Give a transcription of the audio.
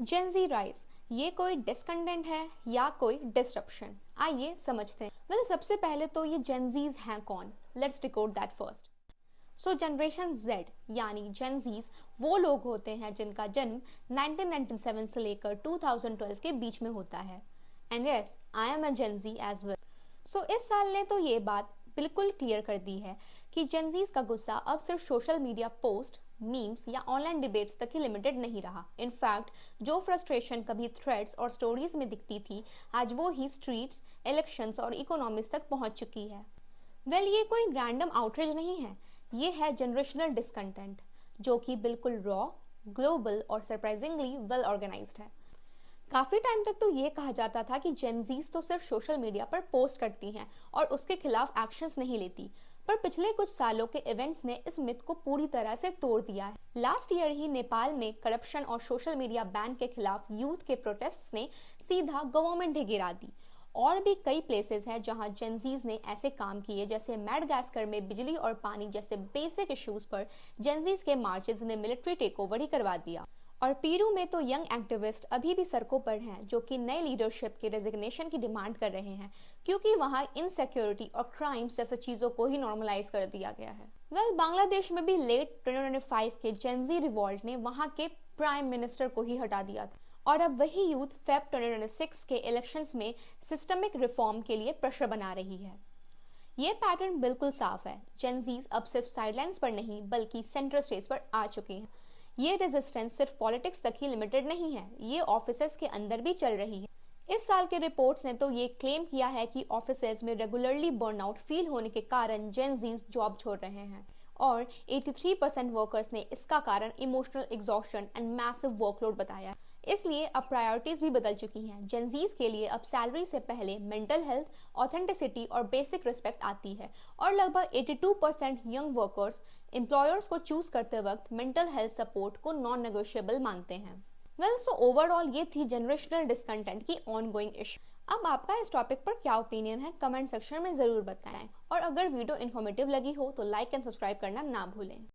जेन जी rise, ये कोई discontent है या कोई डिसरप्शन? आइए समझते हैं। सबसे पहले तो ये जेनजीज हैं कौन? Let's decode that first. So generation Z यानी जेनजीज वो लोग होते हैं जिनका जन्म 1997 से लेकर 2012 के बीच में होता है। And yes, I am a Gen Z as well. So इस साल ने तो ये बात बिल्कुल क्लियर कर दी है कि जेनजीज का गुस्सा अब सिर्फ सोशल मीडिया पोस्ट, मीम्स या ऑनलाइन डिबेट्स तक ही लिमिटेड नहीं रहा। इनफैक्ट जो फ्रस्ट्रेशन कभी थ्रेड्स और स्टोरीज में दिखती थी, आज वो ही स्ट्रीट्स, इलेक्शंस और इकोनॉमीज तक पहुंच चुकी है। ये कोई रैंडम आउटरीच नहीं है, ये है जनरेशनल डिसकंटेंट जो कि बिल्कुल रॉ, ग्लोबल और सरप्राइजिंगली वेल ऑर्गेनाइज्ड है। काफी टाइम तक तो ये कहा जाता था कि जेनजीज तो सिर्फ सोशल मीडिया पर पोस्ट करती हैं और उसके खिलाफ एक्शंस नहीं लेती, पर पिछले कुछ सालों के इवेंट्स ने इस मिथ को पूरी तरह से तोड़ दिया है। लास्ट ईयर ही नेपाल में करप्शन और सोशल मीडिया बैन के खिलाफ यूथ के प्रोटेस्ट्स ने सीधा गवर्नमेंट ही गिरा दी। और भी कई प्लेसेस हैं जहां जेनजीज ने ऐसे काम किए, जैसे मेडागास्कर में बिजली और पानी जैसे बेसिक इश्यूज पर जेनजीज के मार्चेस ने मिलिट्री टेकओवर ही करवा दिया। और पीरू में तो यंग एक्टिविस्ट अभी भी सड़कों पर हैं, जो कि नए लीडरशिप के रेजिग्नेशन की डिमांड कर रहे हैं, क्योंकि वहां इनसिक्योरिटी और क्राइम्स जैसे चीजों को ही नॉर्मलाइज कर दिया गया है। बांग्लादेश में भी लेट 2025 के जेनजी रिवॉल्ट ने वहां के प्राइम मिनिस्टर को ही हटा दिया था, और अब वही यूथ फेब 2026 के इलेक्शंस में सिस्टमिक रिफॉर्म के लिए प्रेशर बना रही है। ये पैटर्न बिल्कुल साफ है, जेनजीज अब सिर्फ साइडलाइंस पर नहीं बल्कि सेंटर स्टेज पर आ चुके हैं। ये रेजिस्टेंस सिर्फ पॉलिटिक्स तक ही लिमिटेड नहीं है, ये ऑफिसेज के अंदर भी चल रही है। इस साल के रिपोर्ट्स ने तो ये क्लेम किया है कि ऑफिसेज में रेगुलरली बर्नआउट फील होने के कारण जेनजीज जॉब छोड़ रहे हैं, और 83% वर्कर्स ने इसका कारण emotional exhaustion and massive workload बताया। इसलिए अब प्रायोरिटीज भी बदल चुकी हैं। जेनजीज के लिए अब सैलरी से पहले मेंटल हेल्थ, ऑथेंटिसिटी और बेसिक रिस्पेक्ट आती है, और लगभग 82% यंग वर्कर्स एम्प्लॉयर्स को चूज करते वक्त मेंटल हेल्थ सपोर्ट को नॉन नेगोशिएबल मानते हैं। सो ओवरऑल ये थी जनरेशनल डिसकंटेंट की ऑनगोइंग इशू। अब आपका इस टॉपिक पर क्या ओपिनियन है, कमेंट सेक्शन में जरूर बताएं, और अगर वीडियो इन्फॉर्मेटिव लगी हो तो लाइक एंड सब्सक्राइब करना ना भूलें।